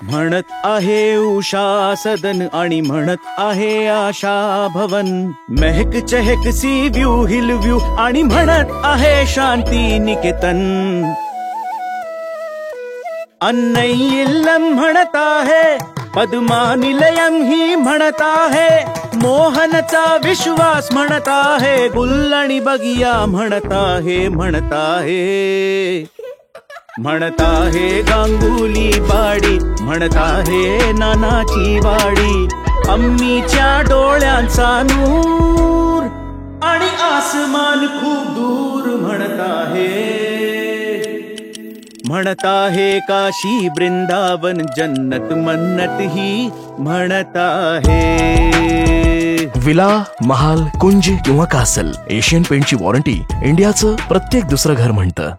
म्हणत आहे उषा सदन आणि म्हणत आहे आशा भवन. महक चहक सी व्यू हिल व्यू आणि म्हणत आहे शांती निकेतन. अन्नैयिल्लम म्हणत आहे, पद्मा निलयम ही म्हणत आहे. मोहनचा विश्वास म्हणत आहे, गुल आणि बगिया म्हणत आहे. म्हणत आहे, म्हणत आहे गांगुली बाडी, म्हणत आहे नानाची वाडी. अम्मीच्या डोळ्यांचा नूर आणि आसमान खूप दूर म्हणत आहे. म्हणत आहे काशी वृंदावन जन्नत मन्नत ही म्हणत आहे. विला, महाल, कुंज किंवा कासल, एशियन पेंटची वॉरंटी इंडियाचं प्रत्येक दुसरं घर म्हणतं.